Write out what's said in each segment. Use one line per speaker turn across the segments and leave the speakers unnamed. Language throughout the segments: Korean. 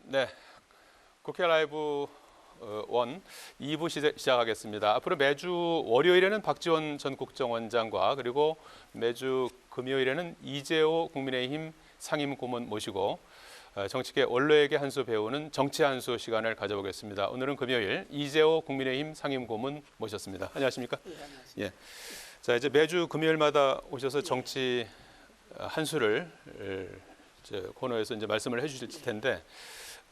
네, 국회 라이브 1, 2부 시작하겠습니다. 앞으로 매주 월요일에는 박지원 전 국정원장과 그리고 매주 금요일에는 이재호 국민의힘 상임고문 모시고 정치계 원로에게 한 수 배우는 정치 한 수 시간을 가져보겠습니다. 오늘은 금요일 이재호 국민의힘 상임고문 모셨습니다. 안녕하십니까?
예, 안녕하십니까.
예. 자, 이제 매주 금요일마다 오셔서 정치 한 수를 코너에서 이제 말씀을 해주실 텐데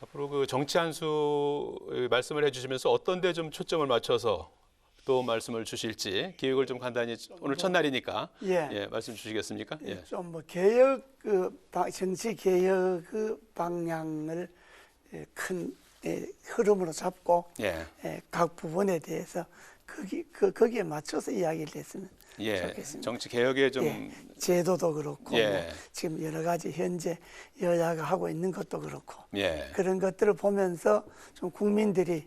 앞으로 그 정치 한 수 말씀을 해주시면서 어떤 데 좀 초점을 맞춰서 또 말씀을 주실지 기획을 좀 간단히 오늘 첫날이니까 말씀 주시겠습니까?
좀 뭐 개혁 정치 개혁 방향을 큰 흐름으로 잡고 각 부분에 대해서 거기에 맞춰서 이야기를 했으면 좋겠습니다.
정치 개혁에 좀
제도도 그렇고 뭐 지금 여러 가지 현재 여야가 하고 있는 것도 그렇고 그런 것들을 보면서 좀 국민들이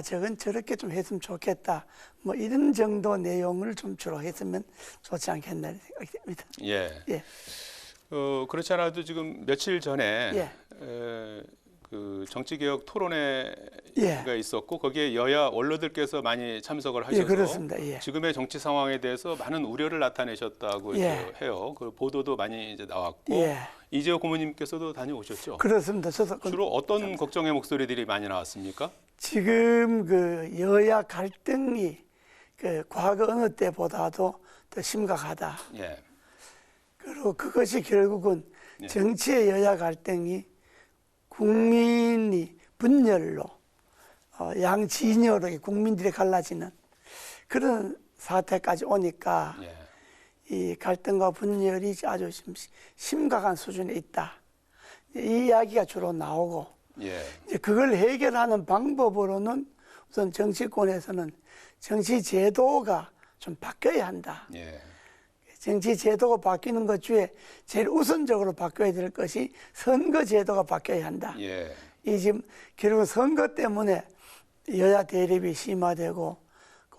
저건 저렇게 좀 했으면 좋겠다 뭐 이런 정도 내용을 좀 주로 했으면 좋지 않겠나 생각이 됩니다.
그렇지 않아도 지금 며칠 전에 그 정치개혁 토론회가 있었고 거기에 여야 원로들께서 많이 참석을 하셔서
그렇습니다.
지금의 정치 상황에 대해서 많은 우려를 나타내셨다고 이제 해요. 그 보도도 많이 이제 나왔고 이재호 고모님께서도 다녀오셨죠?
그렇습니다. 저도
주로 어떤 걱정의 목소리들이 많이 나왔습니까?
지금 그 여야 갈등이 그 과거 어느 때보다도 더 심각하다. 그리고 그것이 결국은 정치의 여야 갈등이 국민이 분열로 양진여로 국민들이 갈라지는 그런 사태까지 오니까 이 갈등과 분열이 아주 심각한 수준에 있다. 이 이야기가 주로 나오고 이제 그걸 해결하는 방법으로는 우선 정치권에서는 정치 제도가 좀 바뀌어야 한다. 정치 제도가 바뀌는 것 중에 제일 우선적으로 바뀌어야 될 것이 선거 제도가 바뀌어야 한다. 이 지금 결국 선거 때문에 여야 대립이 심화되고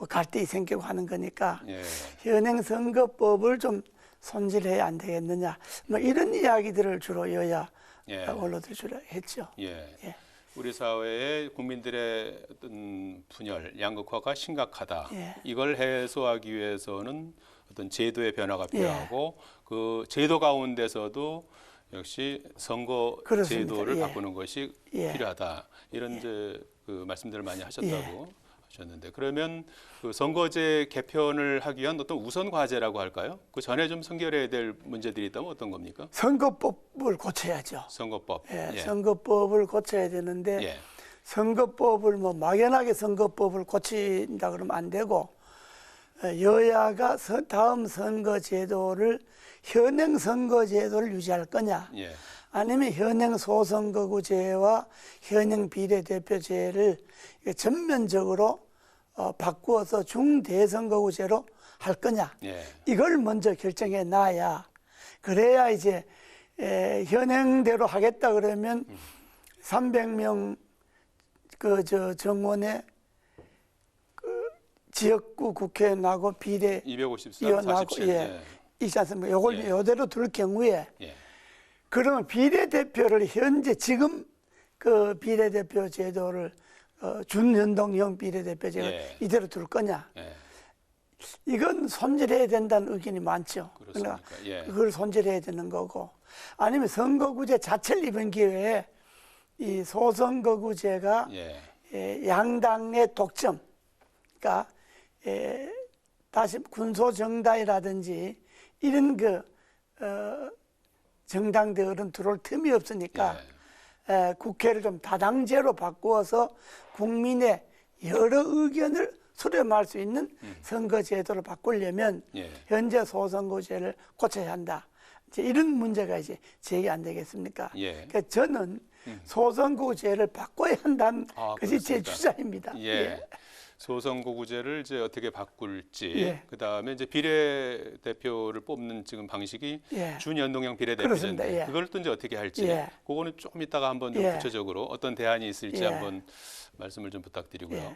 갈등이 생기고 하는 거니까 현행 선거법을 좀 손질해야 안 되겠느냐. 뭐 이런 이야기들을 주로 여야 언론들 주로 했죠.
우리 사회의 국민들의 어떤 분열, 양극화가 심각하다. 이걸 해소하기 위해서는 어떤 제도의 변화가 필요하고 그 제도 가운데서도 역시 선거 제도를 바꾸는 것이 필요하다. 이런 이제 그 말씀들을 많이 하셨다고 하셨는데 그러면 그 선거제 개편을 하기 위한 어떤 우선 과제라고 할까요? 그 전에 좀 선결해야 될 문제들이 있다면 어떤 겁니까?
선거법을 고쳐야죠.
선거법.
선거법을 고쳐야 되는데 선거법을 뭐 막연하게 선거법을 고친다 그러면 안 되고 여야가 다음 선거제도를 현행 선거제도를 유지할 거냐 아니면 현행 소선거구제와 현행 비례대표제를 전면적으로 바꾸어서 중대선거구제로 할 거냐 이걸 먼저 결정해 놔야 그래야 이제 현행대로 하겠다 그러면 300명 정원에 지역구 국회 나고 비례
253, 47
있지 않습니까? 요걸 요대로 둘 경우에 그러면 비례대표를 현재 지금 그 비례대표 제도를 준연동형 비례대표제가 이대로 둘 거냐? 이건 손질해야 된다는 의견이 많죠. 그러니까 그걸 손질해야 되는 거고 아니면 선거구제 자체를 이번 기회에 이 소선거구제가 양당의 독점, 그러니까 다시 군소정당이라든지 이런 정당들은 들어올 틈이 없으니까 국회를 좀 다당제로 바꾸어서 국민의 여러 의견을 수렴할 수 있는 선거제도를 바꾸려면 현재 소선거제를 고쳐야 한다. 이제 이런 문제가 이제 제기 안 되겠습니까? 그러니까 저는 소선거제를 바꿔야 한다는 것이 제 주장입니다.
소선거구제를 이제 어떻게 바꿀지, 그 다음에 이제 비례대표를 뽑는 지금 방식이 준연동형 비례대표제인데 그걸 또 이제 어떻게 할지, 그거는 조금 이따가 한번 좀 구체적으로 어떤 대안이 있을지 한번 말씀을 좀 부탁드리고요.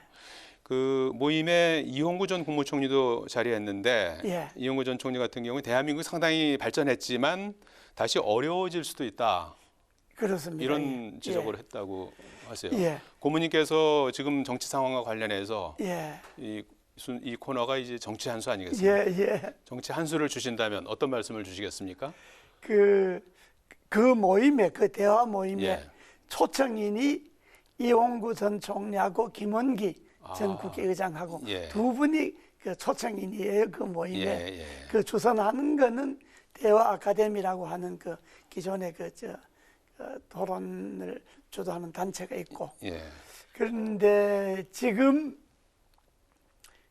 그 모임에 이용구 전 국무총리도 자리했는데 이용구 전 총리 같은 경우는 대한민국이 상당히 발전했지만 다시 어려워질 수도 있다.
그렇습니다.
이런
예.
지적을 했다고 하세요.
예.
고모님께서 지금 정치 상황과 관련해서
예.
이 코너가 이제 정치 한수 아니겠습니까?
예. 예.
정치 한수를 주신다면 어떤 말씀을 주시겠습니까?
그 모임에, 그 대화 모임에
예.
초청인이 이홍구 전 총리하고 김원기 전 국회의장하고
예.
두 분이 그 초청인이에요. 그 모임에.
예.
그 주선하는 거는 대화 아카데미라고 하는 그 기존의 토론을 주도하는 단체가 있고.
예.
그런데 지금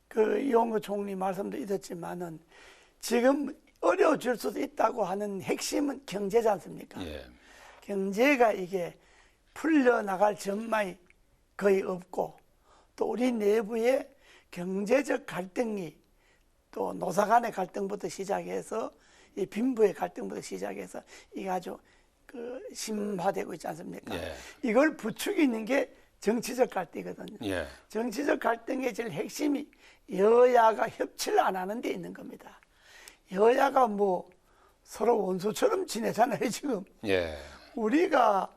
그 이홍구 총리 말씀도 있었지만은 지금 어려워질 수도 있다고 하는 핵심은 경제지 않습니까?
예.
경제가 이게 풀려나갈 전망이 거의 없고 또 우리 내부에 경제적 갈등이 또 노사 간의 갈등부터 시작해서 이 빈부의 갈등부터 시작해서 이게 아주 심화되고 있지 않습니까?
예.
이걸 부추기는 게 정치적 갈등이거든요.
예.
정치적 갈등의 제일 핵심이 여야가 협치를 안 하는 데 있는 겁니다. 여야가 뭐 서로 원수처럼 지내잖아요, 지금.
예.
우리가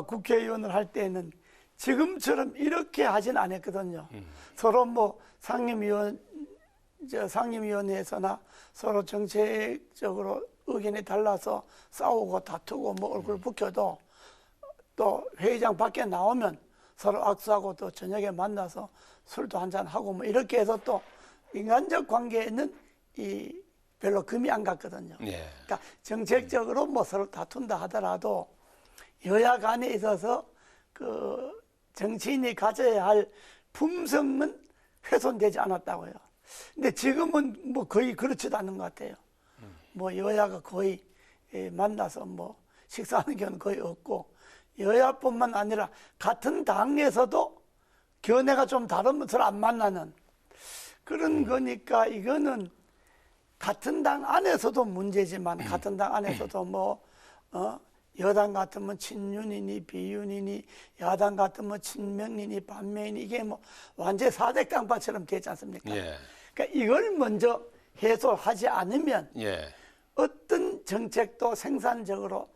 국회의원을 할 때는 지금처럼 이렇게 하진 않았거든요. 서로 뭐 상임위원회에서나 서로 정책적으로 의견이 달라서 싸우고 다투고 뭐 얼굴 붉혀도 또 회의장 밖에 나오면 서로 악수하고 또 저녁에 만나서 술도 한잔하고 뭐 이렇게 해서 또 인간적 관계에는 별로 금이 안 갔거든요.
예.
그러니까 정책적으로 뭐 서로 다툰다 하더라도 여야 간에 있어서 그 정치인이 가져야 할 품성은 훼손되지 않았다고요. 근데 지금은 뭐 거의 그렇지도 않은 것 같아요. 뭐 여야가 거의 만나서 뭐 식사하는 경우는 거의 없고 여야뿐만 아니라 같은 당에서도 견해가 좀 다르면 서로 안 만나는 그런 거니까 이거는 같은 당 안에서도 문제지만 같은 당 안에서도 뭐 여당 같으면 친윤이니 비윤이니 야당 같으면 친명이니 반명이니 이게 뭐 완전 사대 강파처럼 되지 않습니까?
예.
그러니까 이걸 먼저 해소하지 않으면
예.
어떤 정책도 생산적으로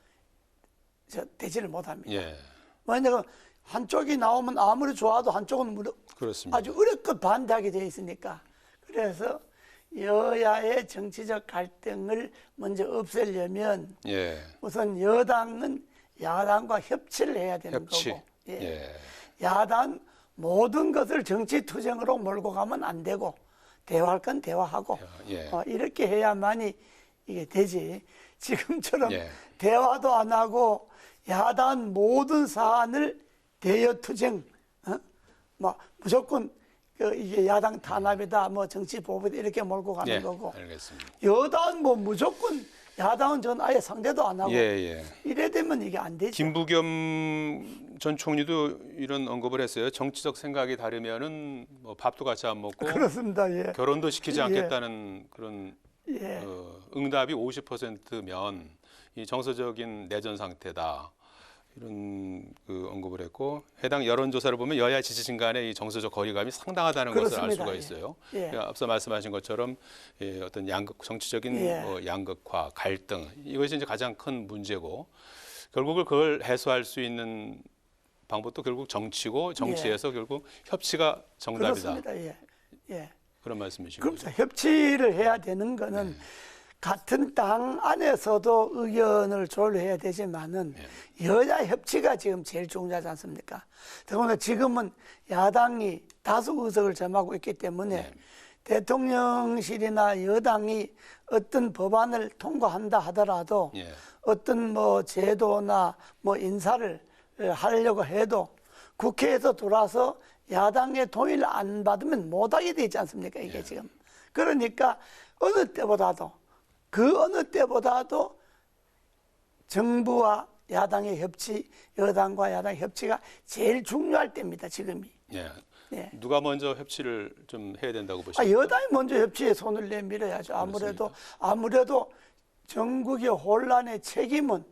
되지를 못합니다.
예.
왜냐하면 한쪽이 나오면 아무리 좋아도 한쪽은
그렇습니다.
아주 어렵게 반대하게 되어 있으니까 그래서 여야의 정치적 갈등을 먼저 없애려면
예.
우선 여당은 야당과 협치를 해야 되는
협치.
거고
예.
야당 모든 것을 정치 투쟁으로 몰고 가면 안 되고 대화할 건 대화하고
예.
이렇게 해야만이 이게 되지 지금처럼
예.
대화도 안 하고 야당 모든 사안을 대여 투쟁 뭐 무조건 이게 야당 탄압이다, 뭐 정치 보복이다 이렇게 몰고 가는
예.
거고
알겠습니다.
여당은 뭐 무조건 야당은 전 아예 상대도 안 하고
예.
이래 되면 이게 안 되죠.
김부겸 전 총리도 이런 언급을 했어요. 정치적 생각이 다르면은 뭐 밥도 같이 안 먹고
그렇습니다. 예.
결혼도 시키지 않겠다는 그런
예.
응답이 50%면 이 정서적인 내전 상태다. 이런 언급을 했고 해당 여론조사를 보면 여야 지지층 간의 이 정서적 거리감이 상당하다는 것을 알 수가 있어요. 그러니까 앞서 말씀하신 것처럼 어떤 정치적인 양극화, 갈등 이것이 이제 가장 큰 문제고 결국은 그걸 해소할 수 있는 방법도 결국 정치고 정치에서 결국 협치가 정답이다.
그렇습니다. 예.
그런 말씀이신
그렇죠.
거죠.
협치를 해야 되는 거는 같은 당 안에서도 의견을 조율해야 되지만은 여야 협치가 지금 제일 중요하지 않습니까? 더구나 지금은 야당이 다수 의석을 점하고 있기 때문에 대통령실이나 여당이 어떤 법안을 통과한다 하더라도 어떤 뭐 제도나 뭐 인사를 하려고 해도 국회에서 들어와서 야당의 동의를 안 받으면 못하게 되지 않습니까? 이게 지금. 그러니까 어느 때보다도 어느 때보다도 정부와 야당의 협치, 여당과 야당의 협치가 제일 중요할 때입니다. 지금이.
누가 먼저 협치를 좀 해야 된다고 보십니까?
여당이 먼저 협치에 손을 내밀어야죠. 아무래도 전국의 혼란의 책임은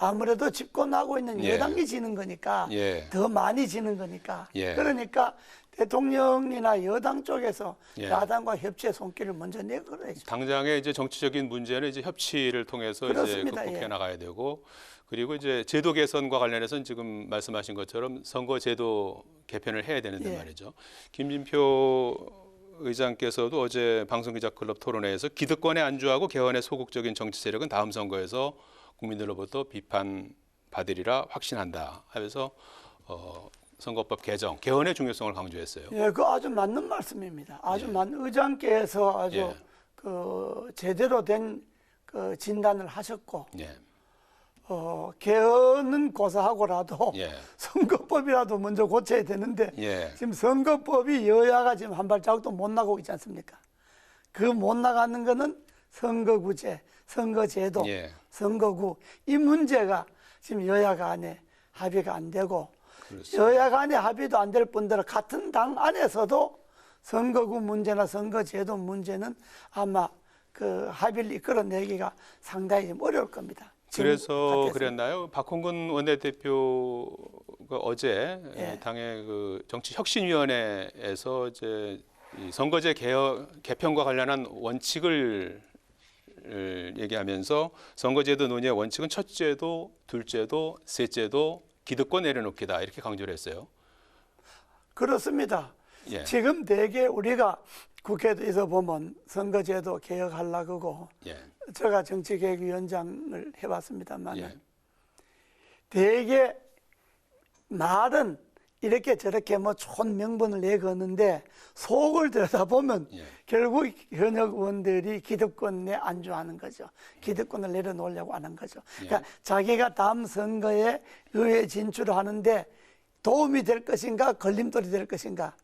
아무래도 집권하고 있는
예.
여당이 지는 거니까
예.
더 많이 지는 거니까
예.
그러니까 대통령이나 여당 쪽에서
예.
야당과 협치의 손길을 먼저 내걸어야죠.
당장의 이제 정치적인 문제는 이제 협치를 통해서 이제
그렇습니다.
극복해
예.
나가야 되고 그리고 이제 제도 개선과 관련해서는 지금 말씀하신 것처럼 선거 제도 개편을 해야 되는데
예.
말이죠. 김진표 의장께서도 어제 방송기자클럽 토론회에서 기득권에 안주하고 개헌에 소극적인 정치 세력은 다음 선거에서 국민들로부터 비판받으리라 확신한다 하면서 선거법 개정, 개헌의 중요성을 강조했어요.
예, 그 아주 맞는 말씀입니다. 아주 맞는 의장께서 아주
예.
그 제대로 된 그 진단을 하셨고
예.
개헌은 고사하고라도
예.
선거법이라도 먼저 고쳐야 되는데
예.
지금 선거법이 여야가 지금 한 발자국도 못 나가고 있지 않습니까? 그 못 나가는 거는 선거구제, 선거제도,
예.
선거구 이 문제가 지금 여야 간에 합의가 안 되고
그렇습니다.
여야 간에 합의도 안 될 뿐더러 같은 당 안에서도 선거구 문제나 선거제도 문제는 아마 그 합의를 이끌어내기가 상당히 좀 어려울 겁니다.
그래서 그랬나요? 박홍근 원내대표가 어제
예.
당의 그 정치혁신위원회에서 이제 이 선거제 개편과 관련한 원칙을 얘기하면서 선거제도 논의의 원칙은 첫째도, 둘째도, 셋째도 기득권 내려놓기다 이렇게 강조를 했어요.
그렇습니다.
예.
지금 대개 우리가 국회에서 보면 선거제도 개혁하려고 하고
예.
제가 정치개혁위원장을 해봤습니다만
예.
대개 말은 이렇게 저렇게 뭐 좋은 명분을 내거는데 속을 들여다보면
예.
결국 현역 의원들이 기득권에 안주하는 거죠. 기득권을 내려놓으려고 하는 거죠. 그러니까 자기가 다음 선거에 의회 진출을 하는데 도움이 될 것인가 걸림돌이 될 것인가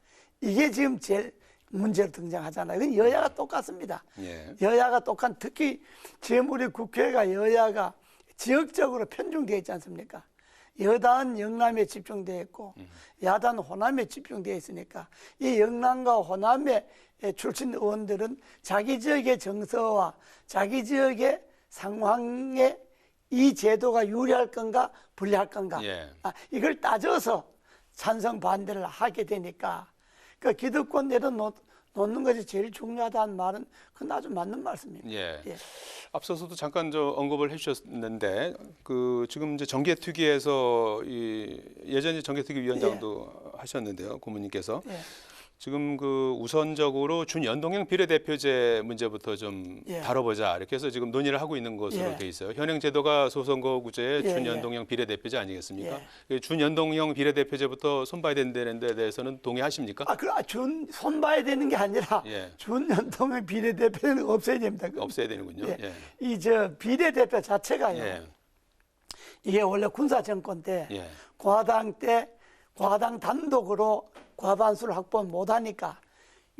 이게 지금 제일 문제로 등장하잖아요. 이건 여야가 똑같습니다.
예.
여야가 똑같은 특히 지금 우리 국회가 여야가 지역적으로 편중되어 있지 않습니까? 여당은 영남에 집중되어 있고 야당은 호남에 집중되어 있으니까 이 영남과 호남의 출신 의원들은 자기 지역의 정서와 자기 지역의 상황에 이 제도가 유리할 건가 불리할 건가
예.
이걸 따져서 찬성 반대를 하게 되니까 그 기득권 내려놓는 것이 제일 중요하다는 말은 그건 아주 맞는 말씀입니다.
예.
예.
앞서서도 잠깐 언급을 해주셨는데 그 지금 이제 정개특위에서 예전에 정개특위 위원장도 하셨는데요, 고모님께서
예.
지금 그 우선적으로 준연동형 비례대표제 문제부터 좀
예.
다뤄보자 이렇게 해서 지금 논의를 하고 있는 것으로
예.
돼 있어요. 현행 제도가 소선거구제의
예.
준연동형 비례대표제 아니겠습니까?
예.
그 준연동형 비례대표제부터 손봐야 된다는 데 대해서는 동의하십니까?
손봐야 되는 게 아니라
예.
준연동형 비례대표는 없애야 됩니다.
없애야 되는군요.
예.
예.
이 비례대표 자체가요.
예.
이게 원래 군사 정권 때
예.
과당 단독으로 과반수를 확보 못하니까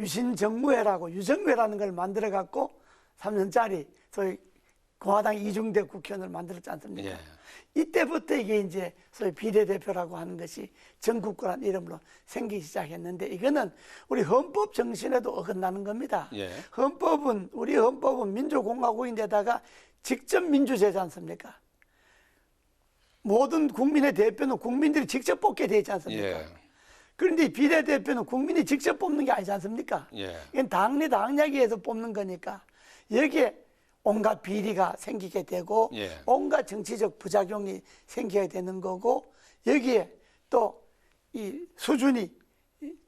유신정무회라고 유정회라는 걸 만들어 갖고 3년짜리 소위 과당 이중대 국회의원을 만들었지 않습니까?
예.
이때부터 이게 이제 소위 비례대표라고 하는 것이 전국구란 이름으로 생기기 시작했는데 이거는 우리 헌법 정신에도 어긋나는 겁니다.
예.
우리 헌법은 민주공화국인데다가 직접 민주제지 않습니까? 모든 국민의 대표는 국민들이 직접 뽑게 되지 않습니까?
예.
그런데 비례대표는 국민이 직접 뽑는 게 아니지 않습니까?
예.
이건 당리당략위에서 뽑는 거니까 여기에 온갖 비리가 생기게 되고
예.
온갖 정치적 부작용이 생기게 되는 거고 여기에 또 이 수준이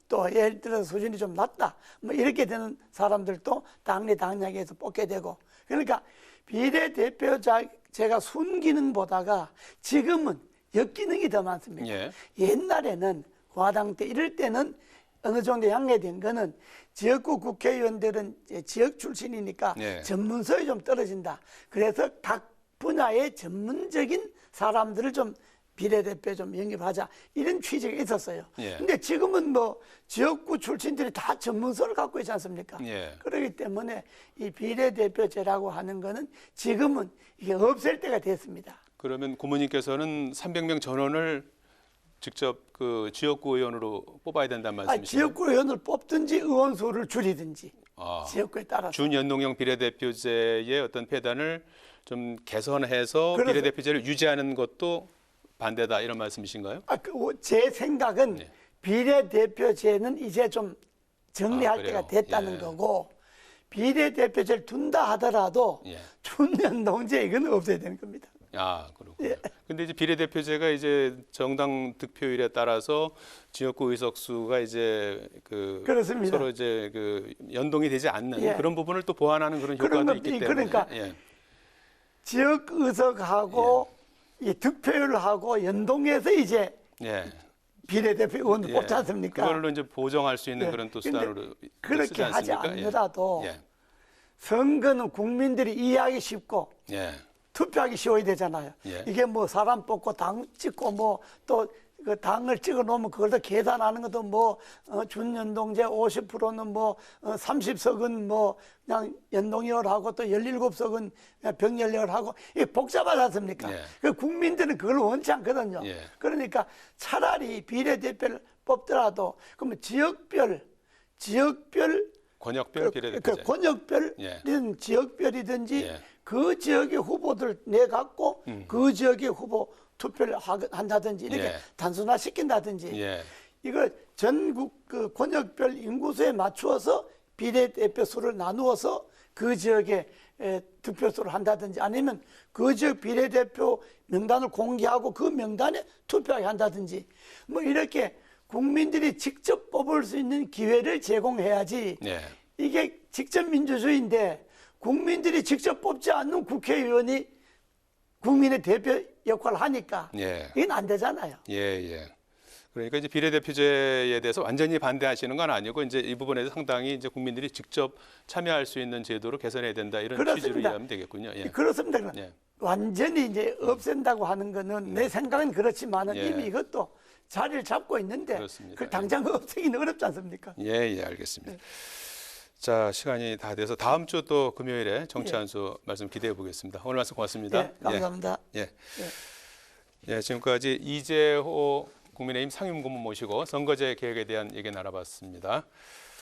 또 예를 들어서 수준이 좀 낮다 뭐 이렇게 되는 사람들도 당리당략위에서 뽑게 되고 그러니까 비례대표제가 순기능보다가 지금은 역기능이 더 많습니다.
예.
옛날에는 과당 때 이럴 때는 어느 정도 양해된 거는 지역구 국회의원들은 이제 지역 출신이니까
예.
전문성이 좀 떨어진다. 그래서 각 분야의 전문적인 사람들을 좀 비례대표 좀 영입하자 이런 취지가 있었어요.
예.
근데 지금은 뭐 지역구 출신들이 다 전문성을 갖고 있지 않습니까?
예.
그렇기 때문에 이 비례대표제라고 하는 거는 지금은 이게 없앨 때가 됐습니다.
그러면 고모님께서는 300명 전원을 직접 그 지역구 의원으로 뽑아야 된다는 말씀이시죠?
지역구 의원을 뽑든지 의원 수를 줄이든지 지역구에 따라서.
준연동형 비례대표제의 어떤 폐단을 좀 개선해서
그래서-
비례대표제를 유지하는 것도 반대다 이런 말씀이신가요?
제 생각은
네.
비례대표제는 이제 좀 정리할
아,
때가
그래요?
됐다는
예.
거고 비례대표제를 둔다 하더라도
예.
준연동제 이건 없어야 되는 겁니다.
아, 그렇군요.
예.
근데 이제 비례대표제가 이제 정당 득표율에 따라서 지역구 의석수가 이제
그렇습니다.
서로 이제 연동이 되지 않는
예.
그런 부분을 또 보완하는 그런
그런
효과도
것들이
있기 때문에.
그러니까
예.
지역 의석하고 이 득표율하고 연동해서 이제
예.
비례대표 의원을
예.
뽑지 않습니까?
그걸로 이제 보정할 수 있는
예.
그런 또
근데
수단으로
그렇게
쓰지
하지
않습니까?
않더라도
예.
선거는 국민들이 이해하기 쉽고
예.
투표하기 쉬워야 되잖아요.
예.
이게 뭐 사람 뽑고 당 찍고 뭐 또 그 당을 찍어 놓으면 그걸 더 계산하는 것도 뭐 준연동제 50%는 뭐 30석은 뭐 그냥 연동이열하고 또 17석은 그냥 병렬열하고 이게 복잡하지 않습니까?
예.
그 국민들은 그걸 원치 않거든요.
예.
그러니까 차라리 비례대표를 뽑더라도 그러면 지역별
권역별 비례대표제.
권역별이든 지역별이든지
예.
그 지역의 후보들 내갖고 그 지역의 후보 투표를 한다든지 이렇게
예.
단순화시킨다든지
예.
이걸 전국 그 권역별 인구수에 맞추어서 비례대표 수를 나누어서 그 지역의 득표수를 한다든지 아니면 그 지역 비례대표 명단을 공개하고 그 명단에 투표하게 한다든지 뭐 이렇게 국민들이 직접 뽑을 수 있는 기회를 제공해야지
예.
이게 직접 민주주의인데 국민들이 직접 뽑지 않는 국회의원이 국민의 대표 역할을 하니까
예.
이건 안 되잖아요.
예, 예. 그러니까 이제 비례대표제에 대해서 완전히 반대하시는 건 아니고 이제 이 부분에서 상당히 이제 국민들이 직접 참여할 수 있는 제도로 개선해야 된다 이런 취지로
그렇습니다.
이해하면 되겠군요. 예.
그렇습니다.
예.
완전히 이제 없앤다고 하는 거는 내 생각은 그렇지만은
예.
이미 이것도 자리를 잡고 있는데
그렇습니다.
그 당장 없애기는 어렵지 않습니까?
예, 예, 알겠습니다. 자, 시간이 다 돼서 다음 주 또 금요일에 정치 한수 말씀 기대해 보겠습니다. 오늘 말씀 고맙습니다.
예, 감사합니다.
예. 예, 지금까지 이재호 국민의힘 상임고문 모시고 선거제 개혁에 대한 얘기 나눠봤습니다.